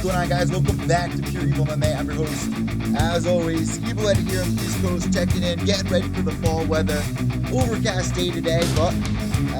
going on, guys? Welcome back to Pure Evil MMA. I'm your host, as always, Evil Eddie here on the East Coast, checking in, getting ready for the fall weather. Overcast day today, but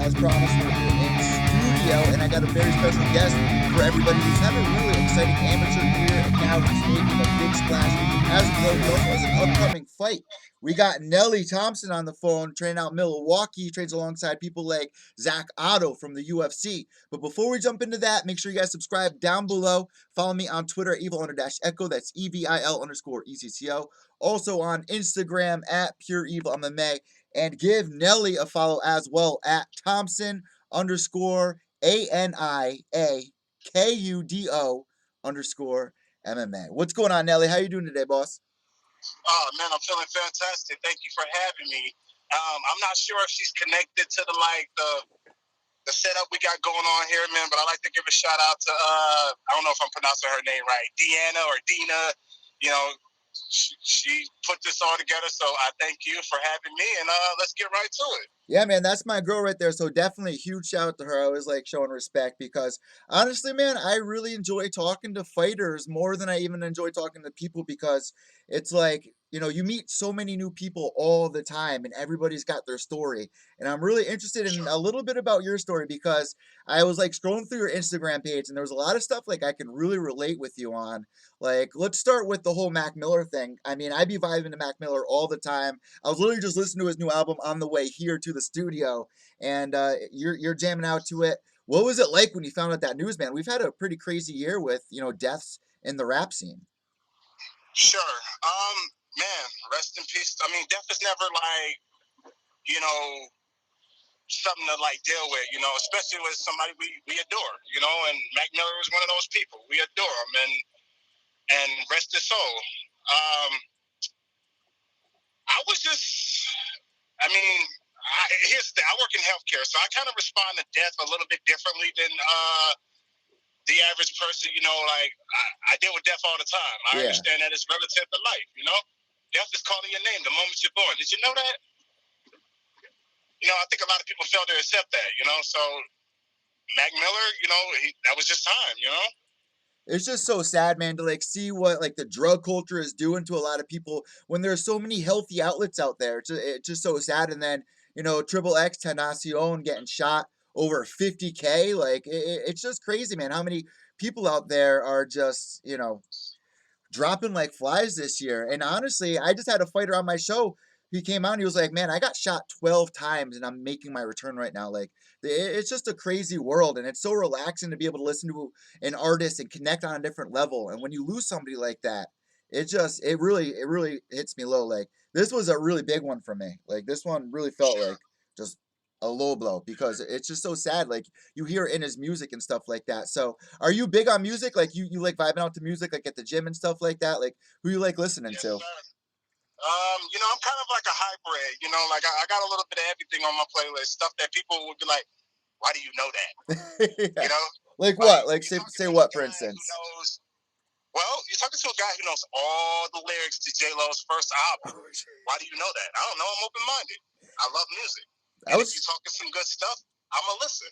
as promised, we're here in studio, and I got a very special guest for everybody who's had a really exciting amateur year, and now he's making a big splash. As we know, he also has an upcoming fight. We got Nelly Thomspon on the phone, training out in Milwaukee, trains alongside people like Zach Otto from the UFC. But before we jump into that, make sure you guys subscribe down below. Follow me on Twitter, evil_echo. That's EVIL_ECCO. Also on Instagram at Pure Evil MMA. And give Nelly a follow as well at Thompson_ANIAKUDO_MMA. What's going on, Nelly? How you doing today, boss? Oh, man, I'm feeling fantastic. Thank you for having me. I'm not sure if she's connected to the setup we got going on here, man, but I'd like to give a shout out to, I don't know if I'm pronouncing her name right, Deanna or Dina. You know, she put this all together, so I thank you for having me, and let's get right to it. Yeah, man, that's my girl right there. So definitely a huge shout out to her. I always like showing respect because honestly, man, I really enjoy talking to fighters more than I even enjoy talking to people because it's like, you meet so many new people all the time and everybody's got their story. And I'm really interested in a little bit about your story because I was like scrolling through your Instagram page and there was a lot of stuff like I can really relate with you on. Like, let's start with the whole Mac Miller thing. I mean, I be vibing to Mac Miller all the time. I was literally just listening to his new album on the way here to the studio, and you're jamming out to it. What was it like when you found out that news, man? We've had a pretty crazy year with deaths in the rap scene. Sure. Man, rest in peace. I mean, death is never like, something to like deal with, especially with somebody we adore, and Mac Miller was one of those people. We adore him, and rest his soul. Here's the thing. I work in healthcare, so I kind of respond to death a little bit differently than the average person. I deal with death all the time. I understand that it's relative to life, Death is calling your name the moment you're born. Did you know that? I think a lot of people fail to accept that, So Mac Miller, that was just time, It's just so sad, man, to like see what like the drug culture is doing to a lot of people when there's so many healthy outlets out there. It's just so sad. And then Triple X Tenacion getting shot over 50K. Like it's just crazy, man. How many people out there are just dropping like flies this year? And honestly, I just had a fighter on my show. He came out and he was like, man, I got shot 12 times and I'm making my return right now. Like, it's just a crazy world. And it's so relaxing to be able to listen to an artist and connect on a different level. And when you lose somebody like that, it really hits me low. Like, this was a really big one for me. Like, this one really felt like just a low blow because it's just so sad. Like, you hear it in his music and stuff like that. So are you big on music? Like, you like vibing out to music, like at the gym and stuff like that? Like, who you like listening to? I'm kind of like a hybrid, like I got a little bit of everything on my playlist, stuff that people would be like, why do you know that? Yeah. Like what? Like say what, for instance? Well, you're talking to a guy who knows all the lyrics to J-Lo's first album. Why do you know that? I don't know. I'm open-minded. I love music. And if you're talking some good stuff, I'm going to listen.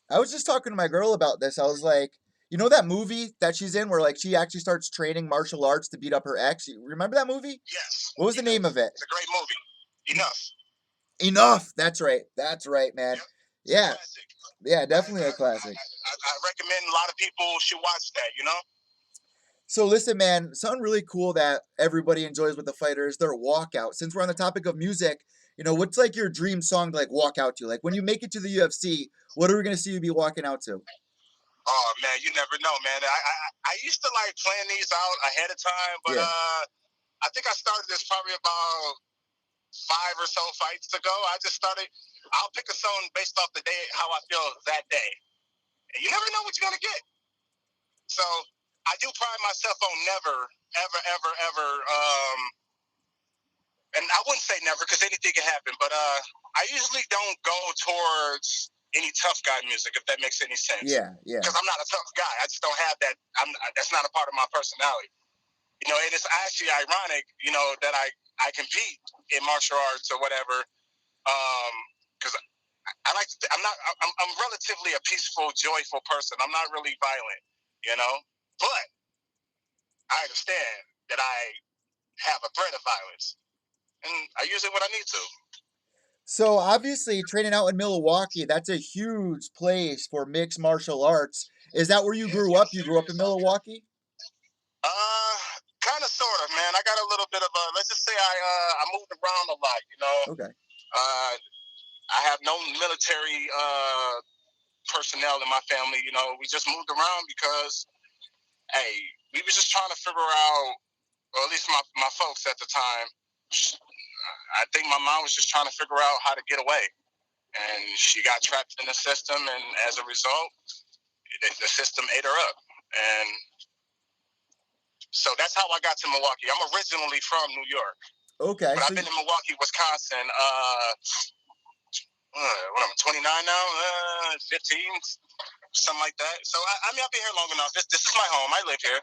I was just talking to my girl about this. I was like, you know that movie that she's in where like she actually starts training martial arts to beat up her ex? You remember that movie? Yes. What was the name of it? It's a great movie. Enough. That's right, man. Yep. Yeah. Yeah, definitely a classic. I recommend a lot of people should watch that, So listen, man, something really cool that everybody enjoys with the fighter is their walkout. Since we're on the topic of music, what's like your dream song to like walk out to? Like when you make it to the UFC, what are we gonna see you be walking out to? Oh man, you never know, man. I used to like plan these out ahead of time, but I think I started this probably about 5 or so fights ago. I'll pick a song based off the day, how I feel that day. And you never know what you're gonna get. So I do pride myself on never, ever, ever, ever, and I wouldn't say never because anything can happen, but I usually don't go towards any tough guy music, if that makes any sense. Yeah. Because I'm not a tough guy. I just don't have that. That's not a part of my personality. And it's actually ironic, that I compete in martial arts or whatever, because I'm relatively a peaceful, joyful person. I'm not really violent, But I understand that I have a threat of violence, and I use it when I need to. So obviously, training out in Milwaukee, that's a huge place for mixed martial arts. Is that where you grew up? You grew up in Milwaukee? Uh, kind of, sort of, man. I got a little bit of a. Let's just say I moved around a lot. Okay. Uh, I have no military personnel in my family. We just moved around because, hey, we were just trying to figure out, or at least my folks at the time. I think my mom was just trying to figure out how to get away, and she got trapped in the system, and as a result, the system ate her up, and so that's how I got to Milwaukee. I'm originally from New York, Okay. but So I've been in Milwaukee, Wisconsin. What am I, 29 now? 15, something like that. So I mean, I've been here long enough. This is my home. I live here.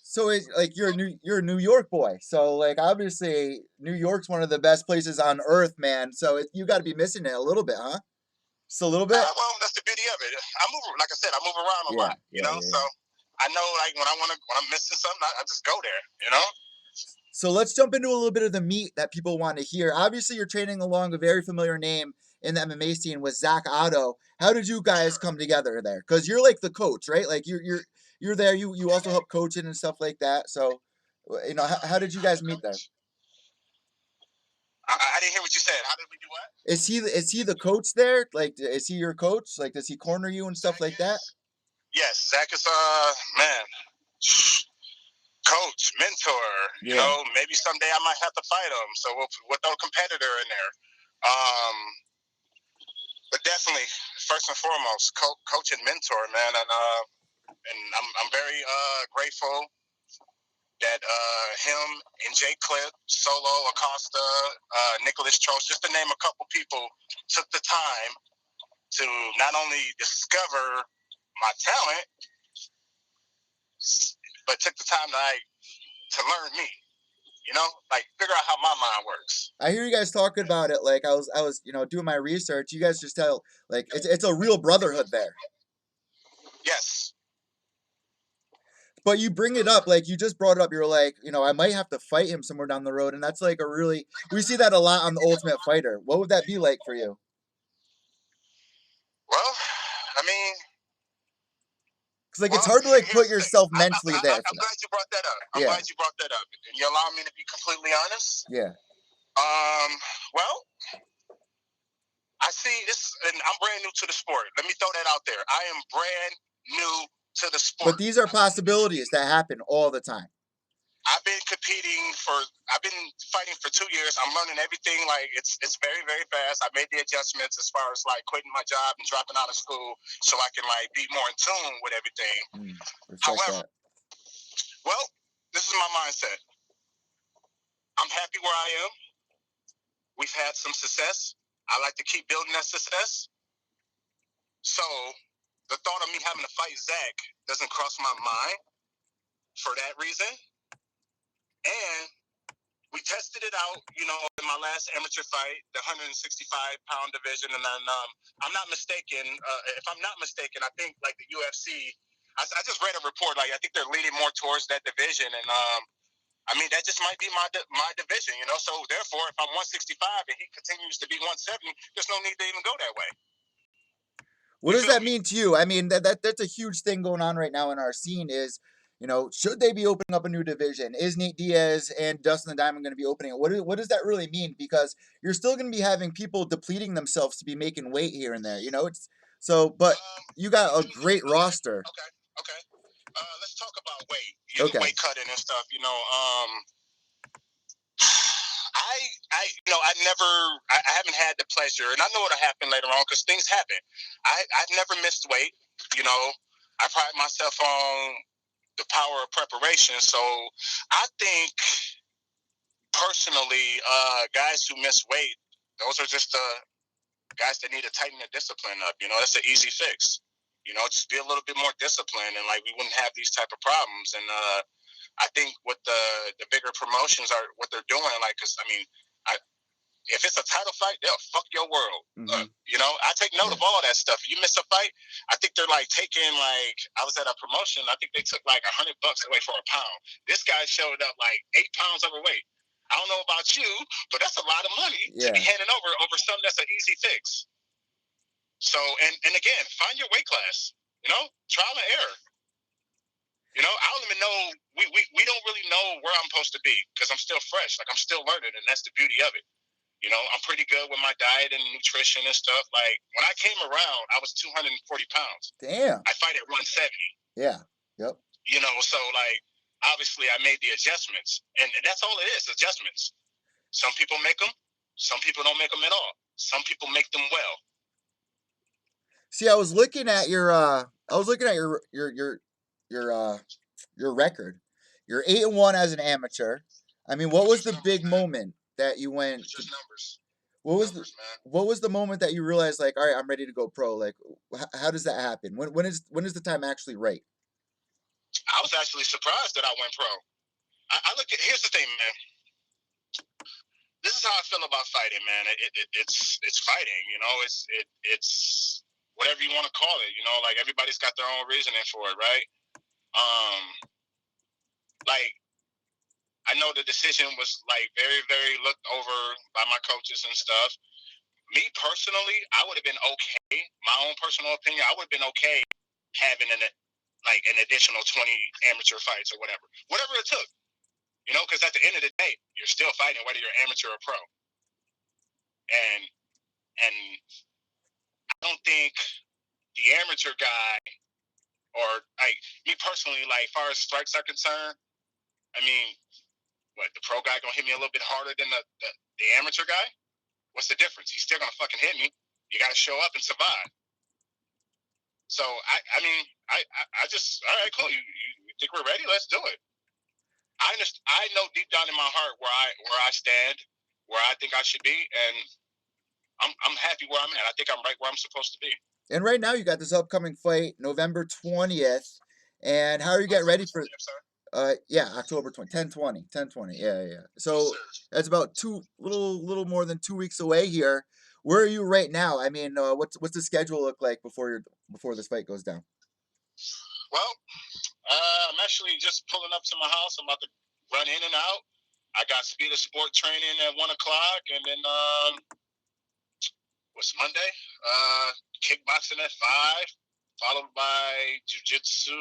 so it's like you're a New York boy. So like obviously New York's one of the best places on earth, man. So you got to be missing it a little bit, huh? Just a little bit. Well, that's the beauty of it. I move, like I said, I move around a Yeah, lot. yeah, yeah, So yeah. I know, like when I'm missing something, I just go there. So let's jump into a little bit of the meat that people want to hear. Obviously, you're training along a very familiar name in the MMA scene with Zach Otto. How did you guys Sure. come together there? Because you're like the coach, right? Like you're there. You also help coaching and stuff like that. So, how did you guys meet there? I didn't hear what you said. How did we do what? Is he the coach there? Like, is he your coach? Like, does he corner you and stuff Zach like that? is? Yes, Zach is man, coach, mentor. Yeah. Maybe someday I might have to fight him. So we'll throw a competitor in there. But definitely, first and foremost, coach and mentor, man, and I'm very grateful that him and Jay Clip, Solo, Acosta, Nicholas Trost, just to name a couple people, took the time to not only discover my talent, but took the time to learn me. Like figure out how my mind works. I hear you guys talking about it. Like I was doing my research. You guys just tell like it's a real brotherhood there. Yes. But you bring it up, like you just brought it up. You're like, I might have to fight him somewhere down the road, and that's like we see that a lot on the Ultimate Fighter. What would that be like for you? Well, I mean, Because like it's hard to like here's put the thing. yourself mentally there for I'm that. glad you brought that up. I'm Yeah, glad you brought that up. And you allow me to be completely honest. yeah. Well, I see this, and I'm brand new to the sport. Let me throw that out there. I am brand new to the But sport. these are possibilities that happen all the time. I've been I've been fighting for 2 years. I'm learning everything. Like it's very, very fast. I made the adjustments as far as like quitting my job and dropping out of school so I can like be more in tune with everything. Respect However, that. well, this is my mindset. I'm happy where I am. We've had some success. I like to keep building that success. So the thought of me having to fight Zach doesn't cross my mind for that reason. And we tested it out, in my last amateur fight, the 165-pound division. And then I'm not mistaken. If I'm not mistaken, I think like the UFC, I just read a report. Like I think they're leaning more towards that division. And I mean, that just might be my division, So therefore, if I'm 165 and he continues to be 170, there's no need to even go that way. What You does feel that me? mean to you? I mean, that's a huge thing going on right now in our scene is, should they be opening up a new division? Is Nate Diaz and Dustin the Diamond going to be opening it? What does that really mean? Because you're still going to be having people depleting themselves to be making weight here and there. It's so, but you got a great roster. Okay. Let's talk about weight, Okay. weight cutting and stuff. I haven't had the pleasure, and I know it'll happen later on because things happen. I've never missed weight. I pride myself on the power of preparation. So I think personally, guys who miss weight, those are just the guys that need to tighten their discipline up. That's an easy fix. Just be a little bit more disciplined, and like we wouldn't have these type of problems. And I think what the bigger promotions are, what they're doing, like, because I mean, if if it's a title fight, they'll fuck your world. Mm-hmm. You know, I take note of all that stuff. If you miss a fight, I think they're like taking like, I was at a promotion. I think they took like $100 away for a pound. This guy showed up like 8 pounds overweight. I don't know about you, but that's a lot of money to be handing over something that's an easy fix. So, and again, find your weight class. You know, trial and error. You know, I don't even know. We don't really know where I'm supposed to be because I'm still fresh. Like, I'm still learning, and that's the beauty of it. You know, I'm pretty good with my diet and nutrition and stuff. Like, when I came around, I was 240 pounds. Damn. I fight at 170. Yeah. Yep. You know, so like, obviously, I made the adjustments, and that's all it is, adjustments. Some people make them. Some people don't make them at all. Some people make them well. See, I was looking at your your record. You're 8-1 as an amateur. I mean, what was the big moment that you went? Just numbers. What was the moment that you realized, like, all right, I'm ready to go pro? Like, how does that happen? When is the time actually right? I was actually surprised that I went pro. I look at, here's the thing, man. This is how I feel about fighting, man. It's fighting, you know. It's whatever you want to call it, you know. Like, everybody's got their own reasoning for it, right? Like, I know the decision was like very, very looked over by my coaches and stuff. Me personally, I would have been okay. My own personal opinion, I would have been okay having an additional 20 amateur fights or whatever it took. You know, because at the end of the day, you're still fighting whether you're amateur or pro. And I don't think the amateur guy, or like me personally, like as far as strikes are concerned, I mean, what, the pro guy gonna hit me a little bit harder than the amateur guy? What's the difference? He's still gonna fucking hit me. You gotta show up and survive. So I just, all right, cool. You think we're ready? Let's do it. I know deep down in my heart where I stand, where I think I should be, and I'm happy where I'm at. I think I'm right where I'm supposed to be. And right now, you got this upcoming fight, November 20th. And how are you getting ready for? October 20, 10/20, 10/20. Yeah. So that's about little more than 2 weeks away here. Where are you right now? I mean, what's the schedule look like before this fight goes down? Well, I'm actually just pulling up to my house. I'm about to run in and out. I got speed of sport training at 1 o'clock, and then what's Monday? Kickboxing at 5, followed by jiu-jitsu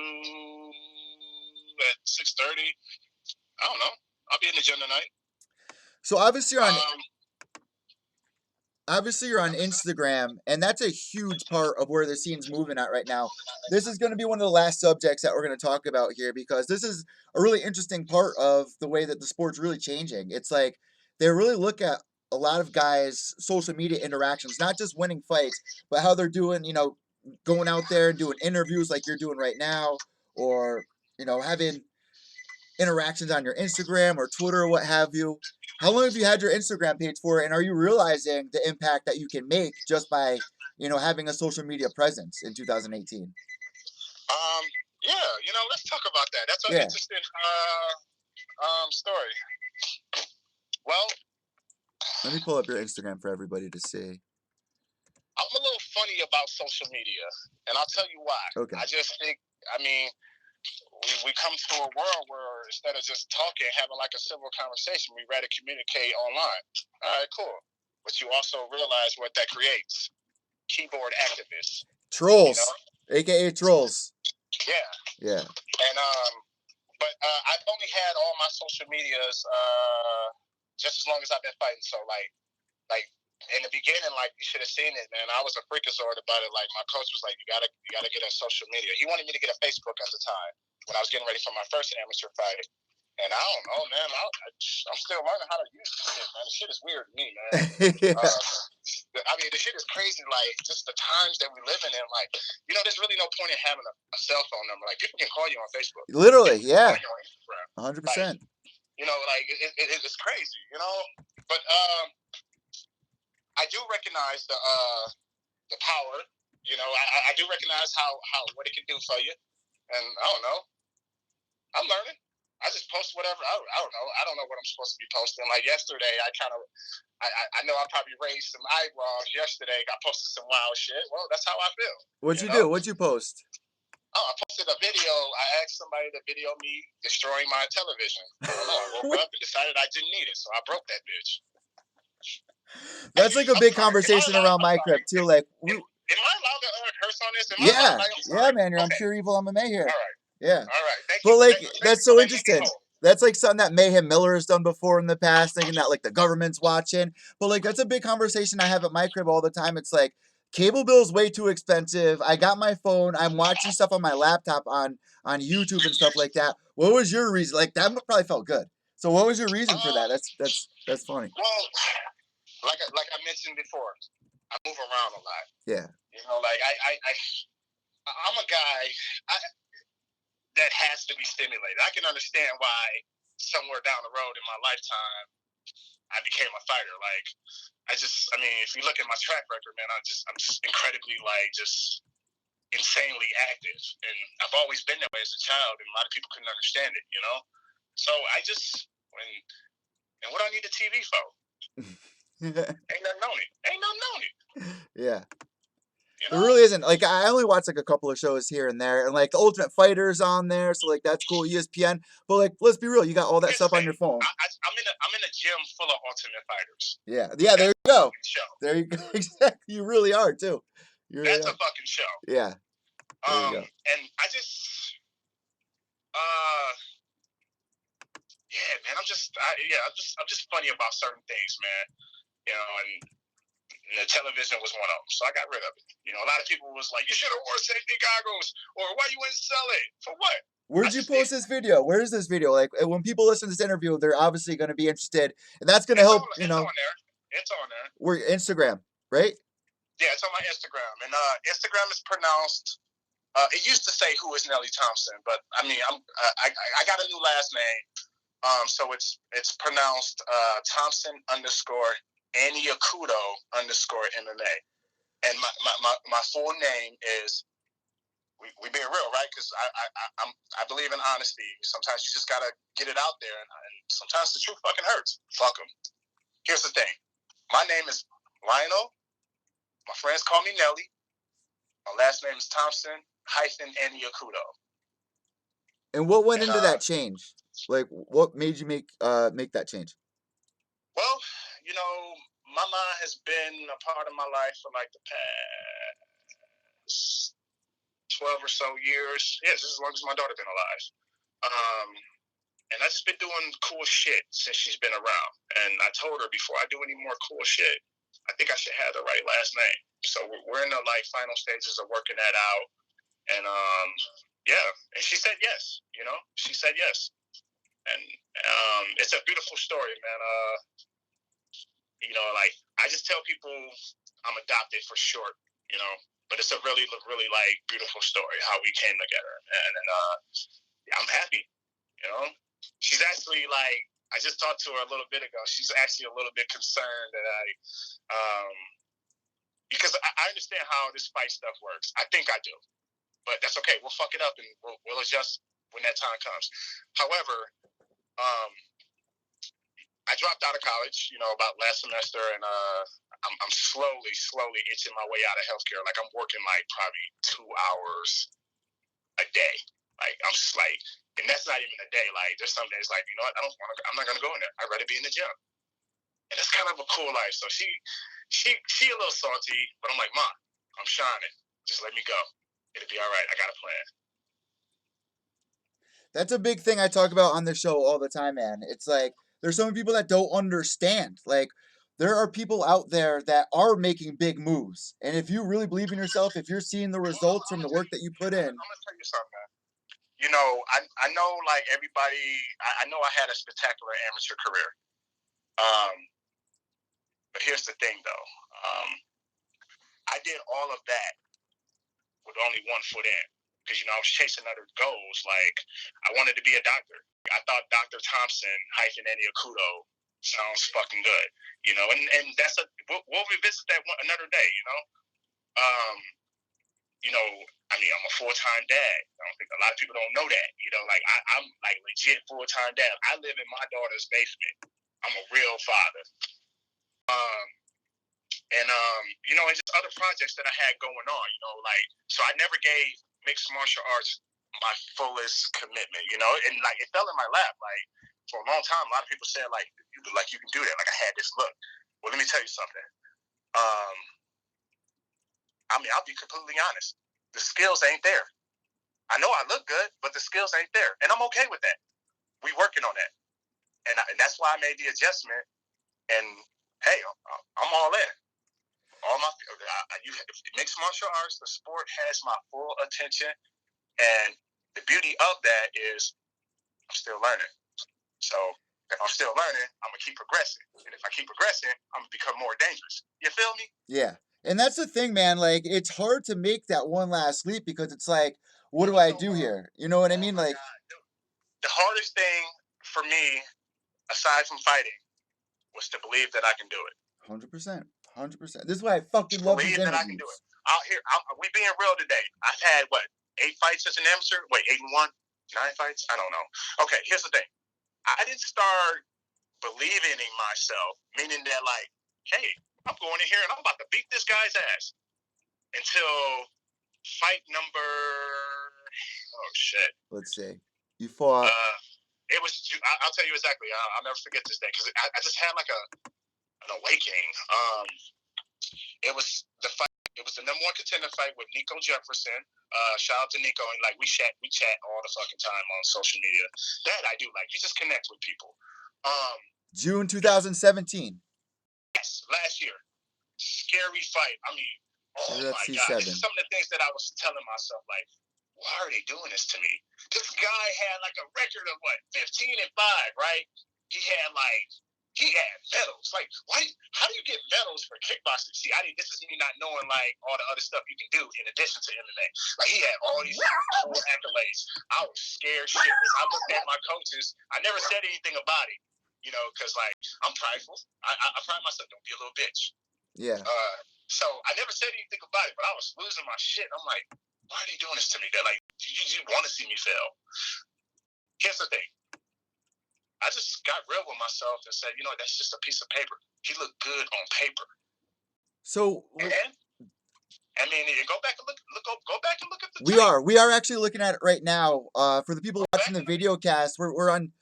at 6:30. I don't know. I'll be in the gym tonight. So obviously you're on Instagram, and that's a huge part of where the scene's moving at right now. This is going to be one of the last subjects that we're going to talk about here, because this is a really interesting part of the way that the sport's really changing. It's like they really look at a lot of guys' social media interactions, not just winning fights, but how they're doing, you know, going out there and doing interviews like you're doing right now, or, you know, having interactions on your Instagram or Twitter or what have you. How long have you had your Instagram page for, and are you realizing the impact that you can make just by, you know, having a social media presence in 2018? Yeah, you know, let's talk about that. That's an interesting story. Well, let me pull up your Instagram for everybody to see. I'm a little funny about social media, and I'll tell you why. Okay. I just think, I mean, we come to a world where instead of just talking, having like a civil conversation, we rather communicate online. All right, cool. But you also realize what that creates. Keyboard activists. Trolls. You know? AKA trolls. Yeah. And but I've only had all my social medias just as long as I've been fighting. So like in the beginning, like, you should have seen it, man. I was a freakazoid about it. Like, my coach was like, you gotta get on social media. He wanted me to get a Facebook at the time when I was getting ready for my first amateur fight. And I don't know, man. I'm still learning how to use this shit, man. The shit is weird to me, man. I mean, the shit is crazy. Like, just the times that we're living in. Like, you know, there's really no point in having a cell phone number. Like, people can call you on Facebook. Literally, yeah. 100%. Like, you know, like, it's crazy, you know? But, I do recognize the power. You know, I do recognize how what it can do for you, and I don't know. I'm learning. I just post whatever. I don't know. I don't know what I'm supposed to be posting. Like yesterday, I know I probably raised some eyebrows yesterday. I posted some wild shit. Well, that's how I feel. What'd you do? What'd you post? Oh, I posted a video. I asked somebody to video me destroying my television. I don't know. I woke up and decided I didn't need it, so I broke that bitch. That's like a big conversation around my crib too. Like, am I allowed to curse on this? Yeah, man. I'm pure evil MMA here. All right. Yeah. All right. Thank you. But like, that's so letting me interesting. know. That's like something that Mayhem Miller has done before in the past, thinking that like the government's watching. But like, that's a big conversation I have at my crib all the time. It's like, cable bill's way too expensive. I got my phone. I'm watching stuff on my laptop on YouTube and stuff like that. What was your reason? Like, that probably felt good. So what was your reason for that? That's funny. Well, like I mentioned before, I move around a lot. Yeah. You know, like I'm a guy that has to be stimulated. I can understand why somewhere down the road in my lifetime I became a fighter. Like, I mean, if you look at my track record, man, I'm just incredibly like just insanely active, and I've always been that way as a child, and a lot of people couldn't understand it, you know. So and what I need a TV for? Ain't nothing on it. Yeah. You know? There know? really isn't. Like, I only watch like a couple of shows here and there, and like the Ultimate Fighter's on there, so like that's cool. ESPN, but like let's be real, you got all that stuff on your phone. I'm in a gym full of Ultimate Fighters. Yeah. There you go. There you go. Exactly. You really are too. That's a fucking show. Yeah. There you go. And I just, yeah, man. I'm just funny about certain things, man. You know, and the television was one of them, so I got rid of it. You know, a lot of people was like, "You should have wore safety goggles," or "Why you wouldn't sell it for what?" Where'd you post this video? Where is this video? Like, when people listen to this interview, they're obviously going to be interested, and that's going to help. It's on there. It's on there. We're Instagram, right? Yeah, it's on my Instagram, and Instagram is pronounced. It used to say "Who is Nelly Thompson," but I mean, I got a new last name, so it's pronounced Thompson_Annie_MMA, and my full name is. We being real, right? Because I believe in honesty. Sometimes you just gotta get it out there, and sometimes the truth fucking hurts. Fuck them. Here's the thing. My name is Lionel. My friends call me Nelly. My last name is Thompson-Annie. And what went into that change? Like, what made you make that change? Well, you know, Mama has been a part of my life for like the past 12 or so years. Yes, as long as my daughter been alive. And I just been doing cool shit since she's been around. And I told her before I do any more cool shit, I think I should have the right last name. So we're in the like final stages of working that out. And yeah, and she said yes. You know, she said yes. And it's a beautiful story, man. You know, like I just tell people I'm adopted for short. You know. But it's a really, really like beautiful story how we came together, and I'm happy. You know, she's actually like I just talked to her a little bit ago. She's actually a little bit concerned that because I understand how this fight stuff works. I think I do, but that's okay. We'll fuck it up and we'll adjust when that time comes. However, I dropped out of college, you know, about last semester, and I'm slowly itching my way out of healthcare. Like I'm working like probably 2 hours a day. Like I'm just like, and that's not even a day. Like there's some days like, you know what, I'm not gonna go in there. I'd rather be in the gym. And it's kind of a cool life. So she a little salty, but I'm like, Mom, I'm shining. Just let me go. It'll be all right. I got a plan. That's a big thing I talk about on the show all the time, man. It's like there's so many people that don't understand. Like, there are people out there that are making big moves. And if you really believe in yourself, if you're seeing the results from the work that you put in. I'm going to tell you something, man. You know, I know, like, everybody, I know I had a spectacular amateur career. But here's the thing, though. I did all of that with only one foot in. Because, you know, I was chasing other goals. Like, I wanted to be a doctor. I thought Dr. Thompson-Annie sounds fucking good, you know, and we'll revisit that another day, you know. You know, I mean, I'm a full-time dad. I don't think a lot of people don't know that. You know, like I'm like legit full-time dad. I live in my daughter's basement. I'm a real father. Um, and just other projects that I had going on. You know, like so I never gave mixed martial arts my fullest commitment. You know, and like it fell in my lap. Like for a long time, a lot of people said you can do that. Like I had this look. Well, let me tell you something. Um, I mean, I'll be completely honest. The skills ain't there. I know I look good, but the skills ain't there, and I'm okay with that. We working on that, and that's why I made the adjustment. And hey, I'm all in. All my mixed martial arts, the sport has my full attention, and the beauty of that is I'm still learning. So if I'm still learning, I'm gonna keep progressing, and if I keep progressing, I'm gonna become more dangerous. You feel me? Yeah. And that's the thing, man. Like, it's hard to make that one last leap because it's like, what do I do here? You know what I mean? Like, the hardest thing for me, aside from fighting, was to believe that I can do it. 100%. 100%. This is why I fucking love these Believe that I can do interviews. it. Out here, we being real today. I've had, 8 fights as an amateur? Wait, 8 and 1? 9 fights? I don't know. Okay, here's the thing. I didn't start believing in myself, meaning that, like, hey, I'm going in here and I'm about to beat this guy's ass. Until fight number, oh shit. Let's see. You fought. It was, I'll tell you exactly. I'll never forget this day because I just had like an awakening. It was the fight. It was the #1 contender fight with Nico Jefferson. Shout out to Nico, and like we chat all the fucking time on social media. That I do. Like you just connect with people. June 2017. Yes, last year. Scary fight. I mean, oh my UFC God. 7. This is some of the things that I was telling myself, like, why are they doing this to me? This guy had like a record of 15 and 5, right? He had medals. Like, why? How do you get medals for kickboxing? See, this is me not knowing like all the other stuff you can do in addition to MMA. Like, he had all these cool accolades. I was scared shitless. I looked at my coaches. I never said anything about it, you know, because like I'm prideful. I pride myself. Don't be a little bitch. Yeah. So I never said anything about it, but I was losing my shit. I'm like, why are they doing this to me? They're like, you want to see me fail? Here's the thing. I just got real with myself and said, you know, that's just a piece of paper. He looked good on paper. So, and I mean, go back and look at the we tape. We are actually looking at it right now. For the people watching the video cast, we're on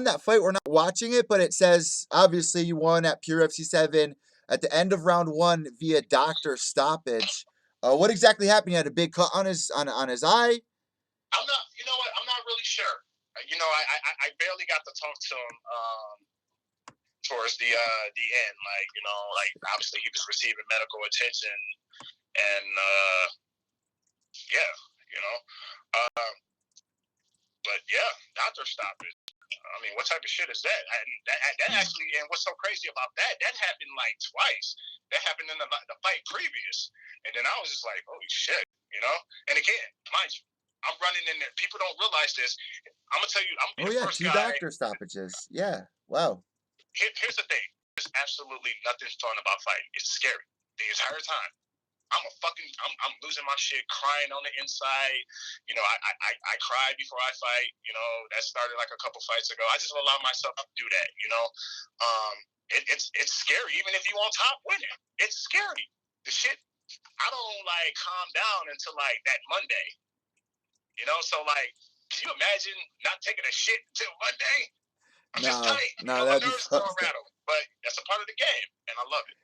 that fight. We're not watching it, but it says obviously you won at Pure FC 7 at the end of round 1 via doctor stoppage. What exactly happened? He had a big cut on his eye. You know what? I'm not really sure. You know, I barely got to talk to him towards the end. Like, you know, like obviously he was receiving medical attention, and yeah, you know, but yeah, doctor stoppage. I mean, what type of shit is that? That actually, and what's so crazy about that? That happened like twice. That happened in the fight previous, and then I was just like, holy shit, you know. And again, mind you, I'm running in there. People don't realize this. I'm gonna tell you, I'm the first guy. 2 doctor stoppages. Yeah. Wow. Here's the thing. There's absolutely nothing fun about fighting. It's scary the entire time. I'm losing my shit, crying on the inside. You know, I cried before I fight. You know, that started like a couple fights ago. I just allow myself to do that. You know, it's scary. Even if you on top winning, it's scary. The shit. I don't like calm down until like that Monday. You know, so like, can you imagine not taking a shit until Monday? I'm just tight. No, my nerves are all rattled. But that's a part of the game, and I love it.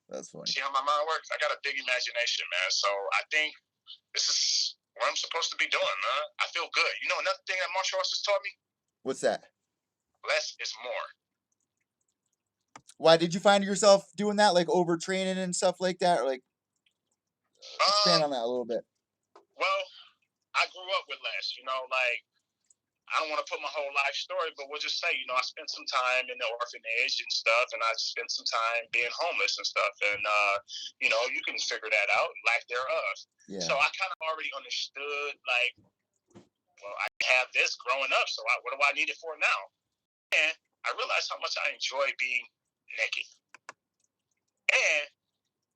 That's funny. See how my mind works? I got a big imagination, man. So I think this is what I'm supposed to be doing, man. I feel good. You know, another thing that martial arts has taught me? What's that? Less is more. Why did you find yourself doing that, like overtraining and stuff like that? Or like, expand on that a little bit. Well, I grew up with less. You know, like I don't want to put my whole life story, but we'll just say, you know, I spent some time in the orphanage and stuff, and I spent some time being homeless and stuff, and you know, you can figure that out, lack thereof. Yeah. So I kind of already understood, like, well, I have this growing up, so what do I need it for now? And I realized how much I enjoy being naked. And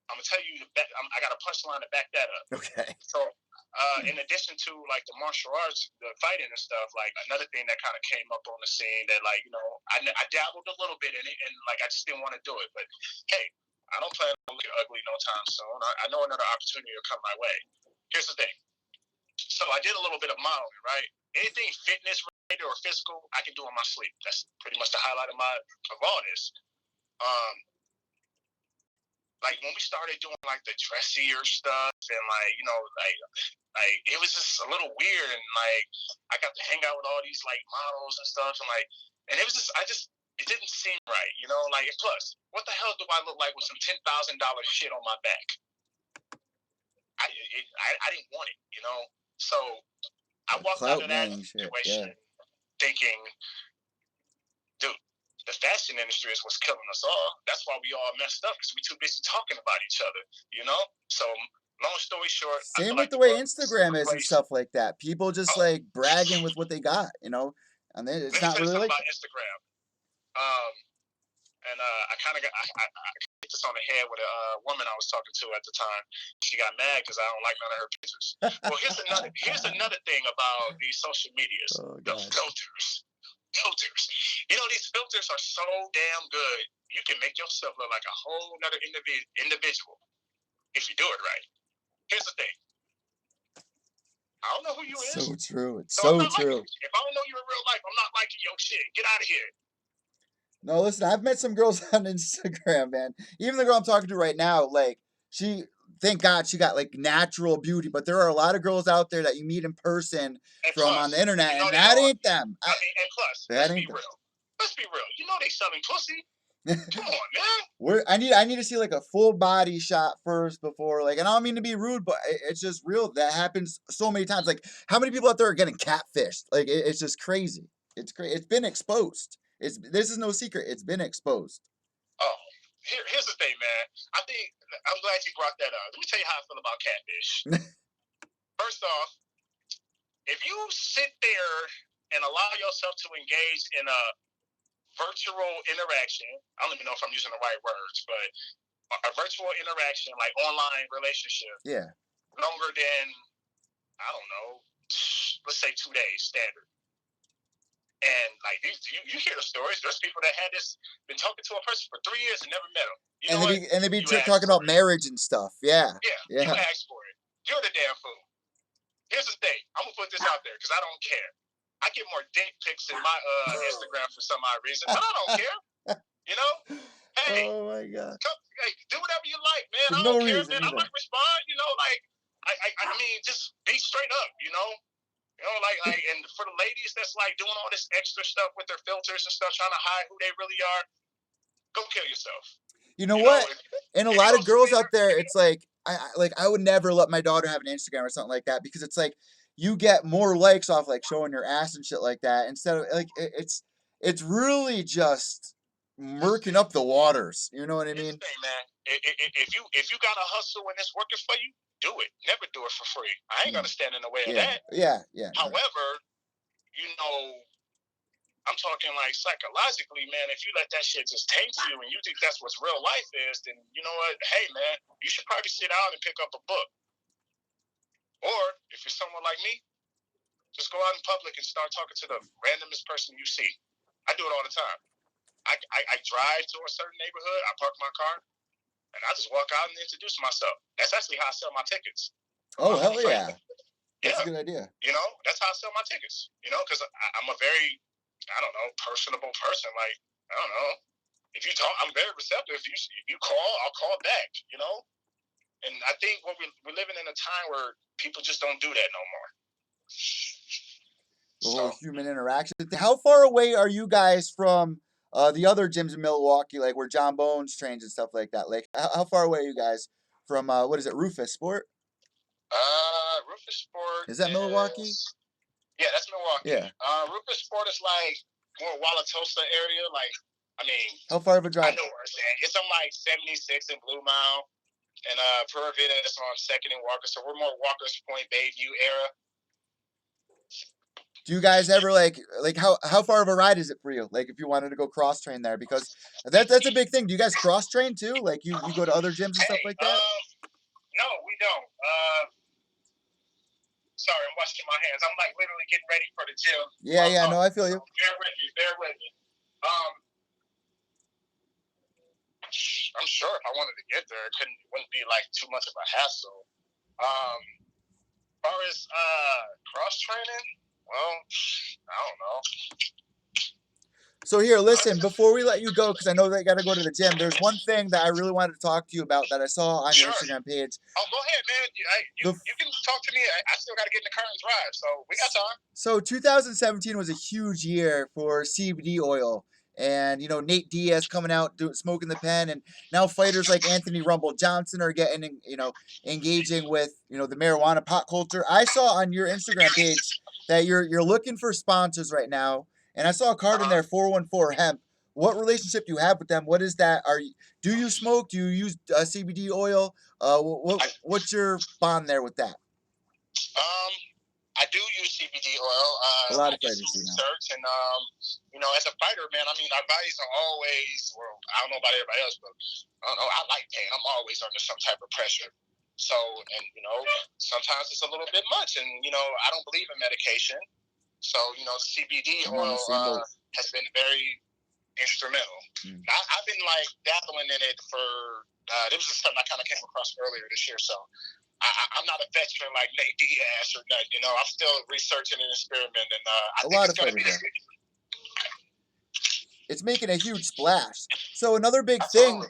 I'm gonna tell you, I got a punchline to back that up. Okay. So in addition to like the martial arts, the fighting and stuff, like another thing that kind of came up on the scene that like I dabbled a little bit in it and like I just didn't want to do it, but hey, I don't plan on looking ugly no time soon. I know another opportunity will come my way. Here's the thing. So I did a little bit of modeling, right? Anything fitness related or physical, I can do in my sleep. That's pretty much the highlight of all this. Like when we started doing like the dressier stuff and like like it was just a little weird and like I got to hang out with all these like models and stuff and it was just it didn't seem right, like plus what the hell do I look like with some $10,000 shit on my back? I didn't want it, so I walked out of that situation thinking, dude, the fashion industry is what's killing us all. That's why we all messed up because we too busy talking about each other, So long story short, same with the way Instagram is and stuff like that. People just like bragging with what they got, and then it's not really like about Instagram. And I kind of got I hit this on the head with a woman I was talking to at the time. She got mad because I don't like none of her pictures. Well, here's another thing about these social medias: the filters. These filters are so damn good. You can make yourself look like a whole nother individual if you do it right. Here's the thing. I don't know who you is. So true. It's so true. If I don't know you in real life, I'm not liking your shit. Get out of here. No, listen, I've met some girls on Instagram, man. Even the girl I'm talking to right now, like, thank God she got like natural beauty, but there are a lot of girls out there that you meet in person on the internet, and that ain't them. And plus, let's be real. Let's be real. They selling pussy. Come on, man. I need to see like a full body shot first before, like, and I don't mean to be rude, but it's just real. That happens so many times. Like, how many people out there are getting catfished? Like, it's just crazy. It's crazy. It's been exposed. This is no secret. It's been exposed. Oh, here's the thing, man. I'm glad you brought that up. Let me tell you how I feel about catfish. First off, if you sit there and allow yourself to engage in a virtual interaction, I don't even know if I'm using the right words, but a virtual interaction, like online relationship, longer than, I don't know, let's say 2 days standard. And like you hear the stories. There's people that been talking to a person for 3 years and never met them. And they be talking about marriage and stuff. Yeah. You ask for it. You're the damn fool. Here's the thing. I'm gonna put this out there because I don't care. I get more dick pics in my Instagram for some odd reason, but I don't care. Hey, oh my God. Do whatever you like, man. I don't care, man. I might respond. I mean, just be straight up. And for the ladies that's like doing all this extra stuff with their filters and stuff, trying to hide who they really are, go kill yourself. You know what? And a lot of girls out there, it's like, I would never let my daughter have an Instagram or something like that because it's like you get more likes off like showing your ass and shit like that instead of like it's really just murking up the waters. You know what I mean? Here's the thing, man. If you got a hustle and it's working for you, do it. Never do it for free. I ain't gonna stand in the way of that. Yeah. However, I'm talking like psychologically, man. If you let that shit just taint you and you think that's what real life is, then you know what? Hey, man, you should probably sit down and pick up a book. Or if you're someone like me, just go out in public and start talking to the randomest person you see. I do it all the time. I drive to a certain neighborhood. I park my car. And I just walk out and introduce myself. That's actually how I sell my tickets. Oh, hell yeah. That's a good idea. That's how I sell my tickets. Because I'm a very, I don't know, personable person. Like, I don't know. If you talk, I'm very receptive. If you call, I'll call back, And I think we're living in a time where people just don't do that no more. The whole human interaction. How far away are you guys from the other gyms in Milwaukee, like where John Bones trains and stuff like that? Like, how far away are you guys from, what is it, Rufus Sport? Rufus Sport. Is that Milwaukee? Yeah, that's Milwaukee. Yeah. Rufus Sport is like more Wauwatosa area. Like, I mean. How far of a drive? I know where it's at. It's on like 76 in Blue Mile. And Pura Vida is on 2nd and Walker. So we're more Walker's Point, Bayview era. Do you guys ever like how far of a ride is it for you? Like if you wanted to go cross train there, because that's a big thing. Do you guys cross train too? Like you go to other gyms and stuff like that? No, we don't. Sorry, I'm washing my hands. I'm like literally getting ready for the gym. Yeah, no, I feel so you. bear with me. I'm sure if I wanted to get there, it wouldn't be like too much of a hassle. As far as cross training, well, I don't know. So here, listen, before we let you go, because I know that you got to go to the gym, there's one thing that I really wanted to talk to you about that I saw on your Instagram page. Oh, go ahead, man. You can talk to me. I still got to get in the curtains ride, so we got time. So 2017 was a huge year for CBD oil. And, Nate Diaz coming out, smoking the pen. And now fighters like Anthony Rumble Johnson are getting, engaging with, the marijuana pot culture. I saw on your Instagram page that you're looking for sponsors right now. And I saw a card in there, 414 Hemp. What relationship do you have with them? What is that? Do you smoke? Do you use CBD oil? What's your bond there with that? I do use CBD oil. A lot of I did fighters some do now. research, and as a fighter, man, I mean, our bodies are always. Well, I don't know about everybody else, but I don't know. I like pain. I'm always under some type of pressure. So, and sometimes it's a little bit much, and I don't believe in medication. So, the CBD oil has been very instrumental. I've been like dabbling in it for. This was something I kind of came across earlier this year, so. I'm not a veteran like Nate Diaz or nothing, I'm still researching and experimenting, and I think it's going to be. It's making a huge splash. So another big thing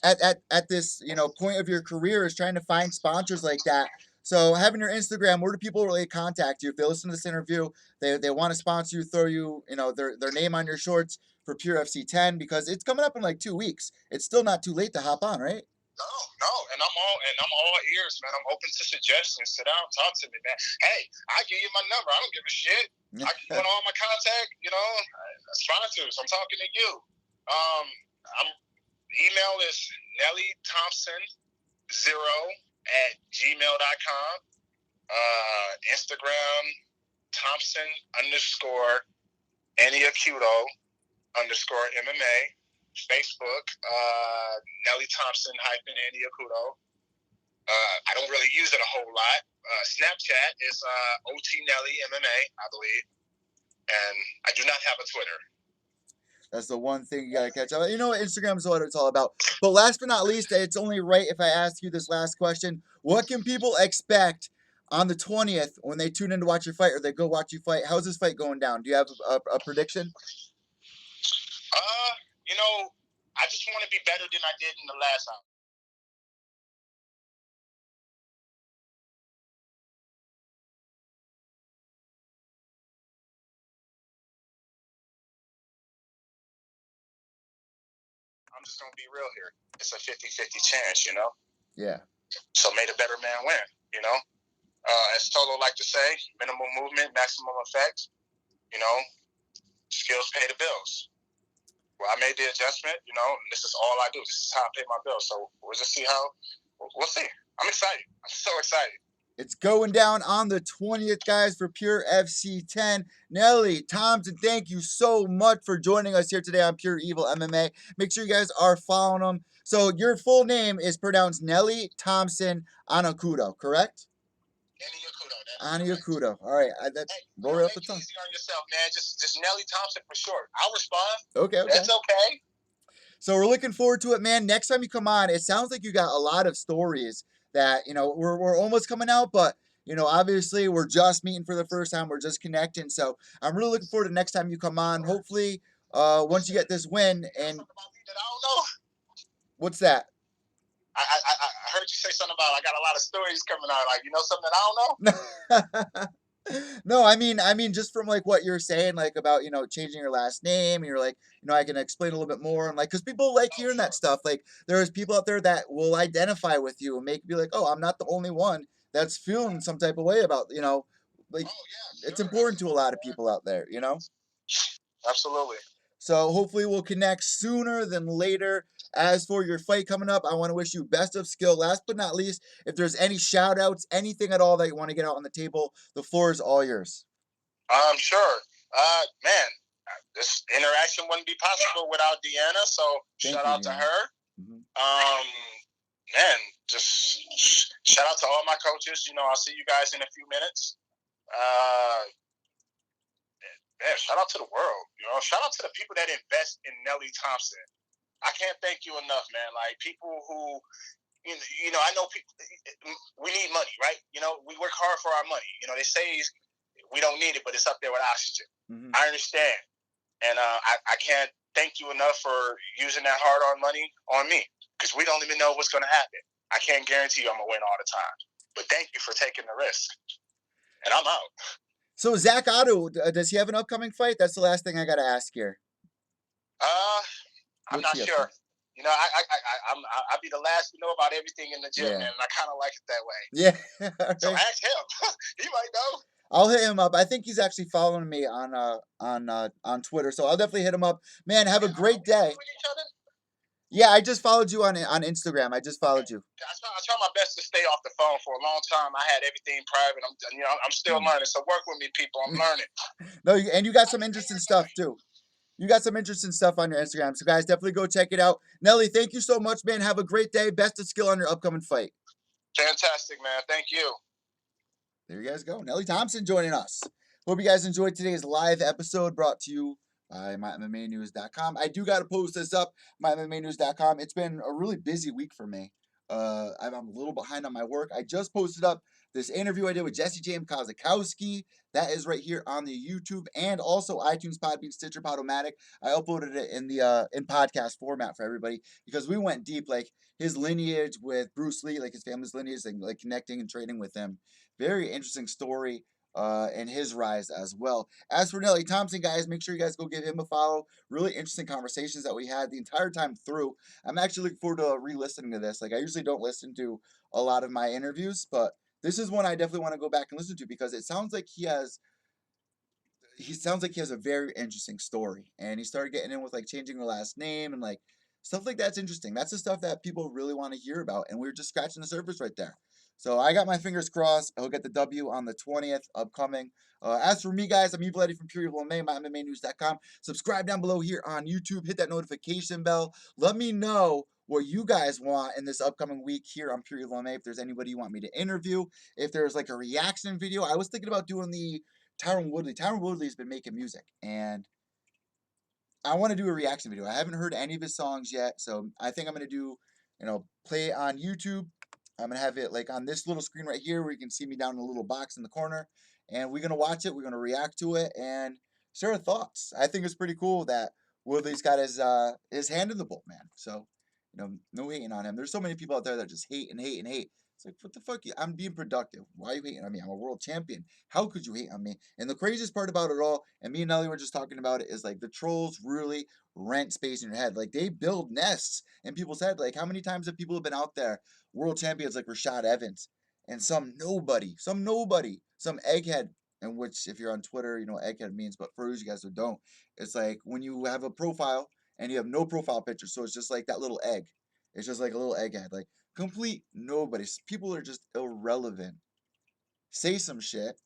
at this point of your career is trying to find sponsors like that. So having your Instagram, where do people really contact you if they listen to this interview? They want to sponsor you, throw you their name on your shorts for Pure FC 10 because it's coming up in like 2 weeks. It's still not too late to hop on, right? No, and I'm all ears, man. I'm open to suggestions. Sit down, talk to me, man. Hey, I give you my number. I don't give a shit. I give you all my contact. Sponsors. I'm talking to you. Email is Nelly Thomspon0@gmail.com. Instagram Thompson_Aniakudo_MMA. Facebook, Nelly Thompson-Andy Akudo. I don't really use it a whole lot. Snapchat is OT Nelly MMA, I believe. And I do not have a Twitter. That's the one thing you got to catch up. Instagram is what it's all about. But last but not least, it's only right if I ask you this last question. What can people expect on the 20th when they tune in to watch your fight or they go watch you fight? How's this fight going down? Do you have a prediction? I just want to be better than I did in the last hour. I'm just going to be real here. It's a 50-50 chance, Yeah. So may the better man win, As Tolo like to say, minimal movement, maximum effect, skills pay the bills. Well, I made the adjustment, and this is all I do. This is how I pay my bills. So we'll just see we'll see. I'm excited. I'm so excited. It's going down on the 20th, guys, for Pure FC 10. Nelly, Thompson, thank you so much for joining us here today on Pure Evil MMA. Make sure you guys are following them. So your full name is pronounced Nelly Thompson Anakudo, correct? Aniakudo. All right. Roll right off the tongue. Easy on yourself, man. Just Nelly Thompson for short. I'll respond. Okay. That's okay. So we're looking forward to it, man. Next time you come on, it sounds like you got a lot of stories that, we're almost coming out, but, obviously we're just meeting for the first time. We're just connecting. So I'm really looking forward to next time you come on. Hopefully, once you get this win and... What's that? I heard you say something about I got a lot of stories coming out. Like, something that I don't know? No, I mean, just from like what you're saying, like about, changing your last name, and you're like, I can explain a little bit more. And like, cause people like hearing that stuff. Like there's people out there that will identify with you and be like, oh, I'm not the only one that's feeling some type of way about, like it's important to a lot of people out there, Absolutely. So hopefully we'll connect sooner than later. As for your fight coming up, I want to wish you best of skill. Last but not least, if there's any shout outs, anything at all that you want to get out on the table, the floor is all yours. Sure. Man, this interaction wouldn't be possible without Deanna, so shout out to her. Man, just shout out to all my coaches. I'll see you guys in a few minutes. Uh, Man, shout out to the world. Shout out to the people that invest in Nelly Thompson. I can't thank you enough, man. Like people who, I know people. We need money, right? We work hard for our money. They say we don't need it, but it's up there with oxygen. Mm-hmm. I understand, and I can't thank you enough for using that hard-earned money on me because we don't even know what's going to happen. I can't guarantee you I'm gonna win all the time, but thank you for taking the risk. And I'm out. So Zach Otto, does he have an upcoming fight? That's the last thing I got to ask here. I'm not sure. I'll be the last to know about everything in the gym, man, and I kind of like it that way. Yeah. Right. So ask him. He might know. I'll hit him up. I think he's actually following me on Twitter, so I'll definitely hit him up. Man, have a great day. Yeah, I just followed you on Instagram. I just followed you. I try my best to stay off the phone for a long time. I had everything private. I'm still learning. So work with me, people. I'm learning. No, and you got some interesting stuff too. You got some interesting stuff on your Instagram. So guys, definitely go check it out. Nelly, thank you so much, man. Have a great day. Best of skill on your upcoming fight. Fantastic, man. Thank you. There you guys go. Nelly Thomspon joining us. Hope you guys enjoyed today's live episode brought to you by MyMMAnews.com. I do got to post this up, MyMMAnews.com. It's been a really busy week for me. I'm a little behind on my work. I just posted up this interview I did with Jesse James Kozakowski. That is right here on the YouTube and also iTunes, Podbean, Stitcher, Podomatic. I uploaded it in the in podcast format for everybody because we went deep, like his lineage with Bruce Lee, like his family's lineage, and like connecting and trading with him. Very interesting story. And his rise as well. As for Nelly Thompson, guys, make sure you guys go give him a follow. Really interesting conversations that we had the entire time through. I'm actually looking forward to re-listening to this. Like, I usually don't listen to a lot of my interviews, but this is one I definitely want to go back and listen to because it sounds like he has a very interesting story. And he started getting in with like changing the last name and like stuff like that's interesting. That's the stuff that people really want to hear about. And we were just scratching the surface right there. So I got my fingers crossed. I'll get the W on the 20th upcoming. As for me, guys, I'm Evil Eddie from Pure Evil MMA, MyMMAnews.com. Subscribe down below here on YouTube. Hit that notification bell. Let me know what you guys want in this upcoming week here on Pure Evil MMA. If there's anybody you want me to interview, if there's like a reaction video. I was thinking about doing the Tyron Woodley. Tyron Woodley's been making music, and I want to do a reaction video. I haven't heard any of his songs yet, so I think I'm going to do, play it on YouTube. I'm going to have it like on this little screen right here where you can see me down in a little box in the corner, and we're going to watch it. We're going to react to it and share our thoughts. I think it's pretty cool that Woodley's got his hand in the bowl, man. So, no hating on him. There's so many people out there that just hate and hate and hate. It's like, what the fuck? I'm being productive. Why are you hating on me? I'm a world champion. How could you hate on me? And the craziest part about it all, and me and Nelly were just talking about it, is like the trolls really rent space in your head. Like they build nests in people's head. Like how many times have people been out there, world champions like Rashad Evans, and some nobody, some egghead, and which if you're on Twitter, you know what egghead means, but for those you guys who don't, it's like when you have a profile and you have no profile picture, so it's just like that little egg. It's just like a little egghead. Like complete nobody. People are just irrelevant. Say some shit,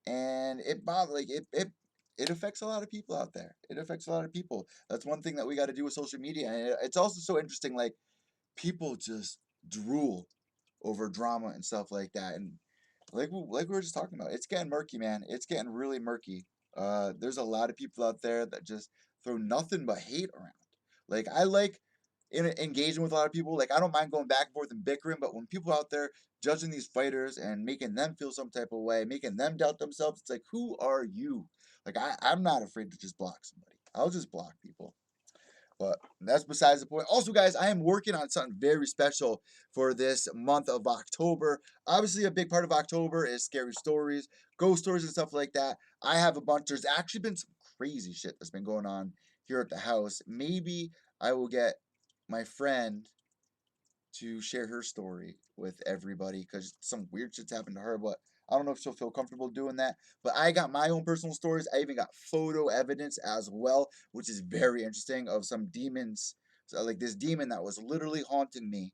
and it affects a lot of people out there. It affects a lot of people. That's one thing that we got to do with social media, and it's also so interesting. Like people just drool over drama and stuff like that, and like we were just talking about, it's getting murky, man. It's getting really murky. There's a lot of people out there that just throw nothing but hate around. Like I like engaging with a lot of people. Like I don't mind going back and forth and bickering, but when people out there judging these fighters and making them feel some type of way, making them doubt themselves, it's like, who are you? Like I'm not afraid to just block somebody. I'll just block people. But that's besides the point. Also, guys, I am working on something very special for this month of October. Obviously, a big part of October is scary stories, ghost stories, and stuff like that. I have a bunch. There's actually been some crazy shit that's been going on here at the house. Maybe I will get my friend to share her story with everybody because some weird shit's happened to her, but I don't know if she'll feel comfortable doing that. But I got my own personal stories. I even got photo evidence as well, which is very interesting, of some demons. So like this demon that was literally haunting me.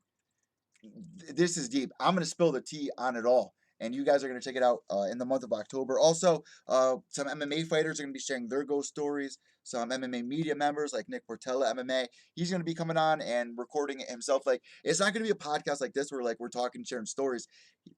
This is deep. I'm going to spill the tea on it all. and you guys are going to check it out in the month of October. Also, some MMA fighters are going to be sharing their ghost stories. Some MMA media members like Nick Portella MMA, he's going to be coming on and recording it himself. Like, it's not going to be a podcast like this where like we're talking, sharing stories.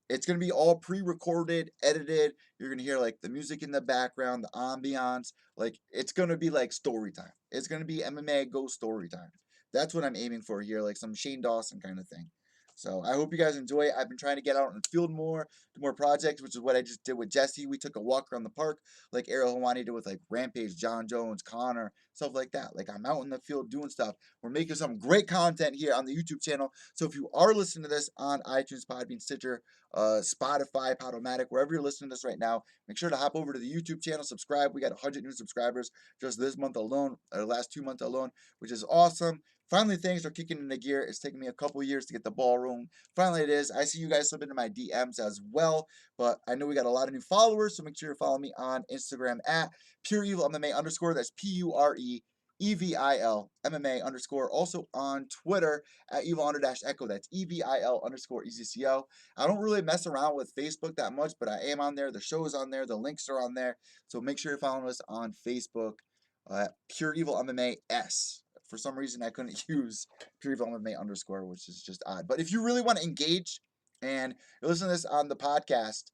It's going to be all pre-recorded, edited. You're going to hear like the music in the background, the ambiance. Like, it's going to be like story time. It's going to be MMA ghost story time. That's what I'm aiming for here, like some Shane Dawson kind of thing. So I hope you guys enjoy it. I've been trying to get out in the field more, do more projects, which is what I just did with Jesse. We took a walk around the park, like Ariel Hawani did with like Rampage, John Jones, Connor, stuff like that. Like, I'm out in the field doing stuff. We're making some great content here on the YouTube channel. So if you are listening to this on iTunes, Podbean, Stitcher, Spotify, Podomatic, wherever you're listening to this right now, make sure to hop over to the YouTube channel, subscribe. We got 100 new subscribers just this month alone, or the last 2 months alone, which is awesome. Finally, things are kicking into gear. It's taken me a couple years to get the ball rolling. Finally, it is. I see you guys slip into my DMs as well, but I know we got a lot of new followers, so make sure you follow me on Instagram at PureEvilMMA _. That's PureEvil MMA _. Also on Twitter at Evil_Echo. That's EVIL_EZCO. I don't really mess around with Facebook that much, but I am on there. The show is on there. The links are on there. So make sure you're following us on Facebook. Pure Evil MMA S. For some reason, I couldn't use Pure Evil MMA _, which is just odd. But if you really want to engage and you're listening to this on the podcast,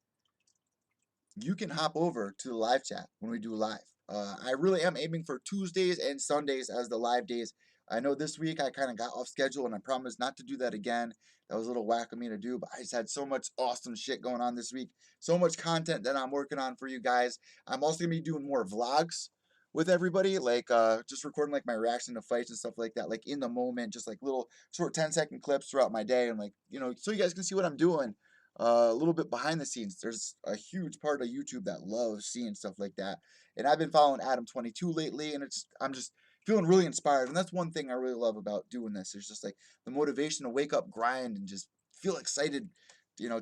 you can hop over to the live chat when we do live. I really am aiming for Tuesdays and Sundays as the live days. I know this week I kind of got off schedule, and I promise not to do that again. That was a little whack of me to do, but I just had so much awesome shit going on this week. So much content that I'm working on for you guys. I'm also going to be doing more vlogs with everybody, like just recording like my reaction to fights and stuff like that, like in the moment, just like little short 10-second clips throughout my day, and like, so you guys can see what I'm doing a little bit behind the scenes. There's a huge part of YouTube that loves seeing stuff like that. And I've been following Adam22 lately, and I'm just feeling really inspired. And that's one thing I really love about doing this. It's just like the motivation to wake up, grind, and just feel excited,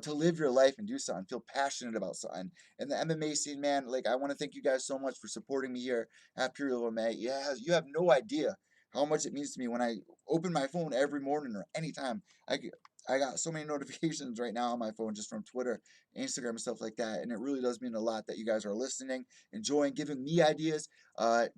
to live your life and do something, feel passionate about something. And the MMA scene, man, like, I want to thank you guys so much for supporting me here at Pure MMA. Yeah, you have no idea how much it means to me when I open my phone every morning or anytime. I got so many notifications right now on my phone just from Twitter, Instagram, and stuff like that. And it really does mean a lot that you guys are listening, enjoying, giving me ideas,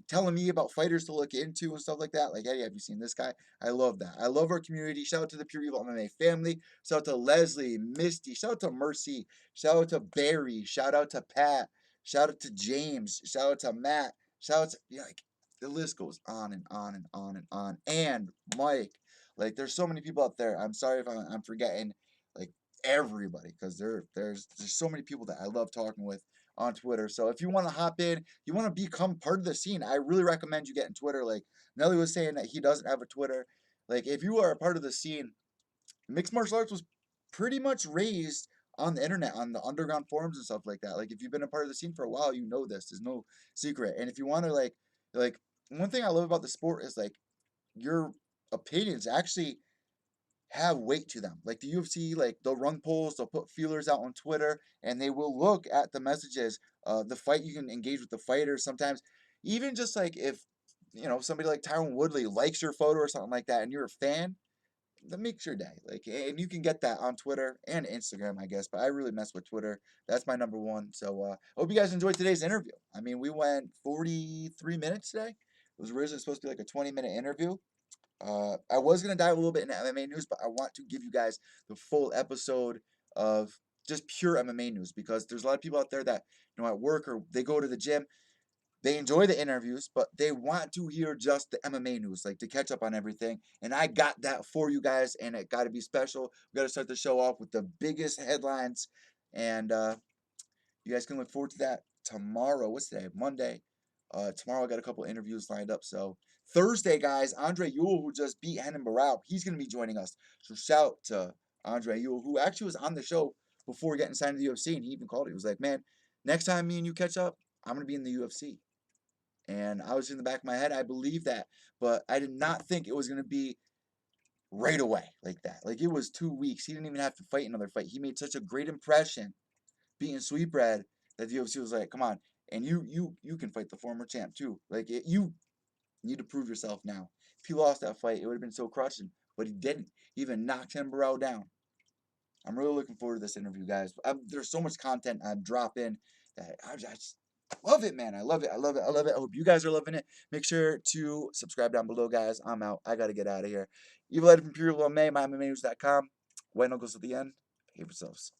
telling me about fighters to look into and stuff like that. Like, Eddie, have you seen this guy? I love that. I love our community. Shout out to the Pure Evil MMA family. Shout out to Leslie, Misty. Shout out to Mercy. Shout out to Barry. Shout out to Pat. Shout out to James. Shout out to Matt. Shout out to, like, the list goes on and on and on and on. And Mike. Like, there's so many people out there. I'm sorry if I'm forgetting like everybody, because there's so many people that I love talking with on Twitter. So if you want to hop in, you want to become part of the scene, I really recommend you getting Twitter. Like Nelly was saying that he doesn't have a Twitter. Like, if you are a part of the scene, mixed martial arts was pretty much raised on the internet, on the underground forums and stuff like that. Like, if you've been a part of the scene for a while, you know this. There's no secret. And if you want to like one thing I love about the sport is like your opinions actually have weight to them. Like the UFC, like they'll run polls, they'll put feelers out on Twitter, and they will look at the messages. The fight, you can engage with the fighters. Sometimes, even just like if somebody like Tyron Woodley likes your photo or something like that, and you're a fan, that makes your day. Like, and you can get that on Twitter and Instagram, I guess. But I really mess with Twitter. That's my number one. So I hope you guys enjoyed today's interview. I mean, we went 43 minutes today. It was originally supposed to be like a 20-minute interview. I was gonna dive a little bit into MMA news, but I want to give you guys the full episode of just pure MMA news, because there's a lot of people out there that at work or they go to the gym, they enjoy the interviews, but they want to hear just the MMA news, like to catch up on everything. And I got that for you guys, and it got to be special. We got to start the show off with the biggest headlines, and you guys can look forward to that tomorrow. What's today? Monday. Tomorrow I got a couple interviews lined up. So Thursday, guys, Andre Ewell, who just beat Henan Barao, he's going to be joining us. So shout to Andre Ewell, who actually was on the show before getting signed to the UFC, and he even called it. He was like, man, next time me and you catch up, I'm going to be in the UFC. And I was in the back of my head, I believe that, but I did not think it was going to be right away like that. Like, it was 2 weeks. He didn't even have to fight another fight. He made such a great impression beating Sweetbread that the UFC was like, come on, and you can fight the former champ too. Like, you need to prove yourself now. If he lost that fight, it would have been so crushing, but he didn't. He even knocked Tim Burrell down. I'm really looking forward to this interview, guys. There's so much content I'm dropping that I just love it, man. I love it. I love it. I love it. I hope you guys are loving it. Make sure to subscribe down below, guys. I'm out. I got to get out of here. Evil Ed from Pure MMA, myMMAnews.com. White Knuckles at the end. Behave yourselves.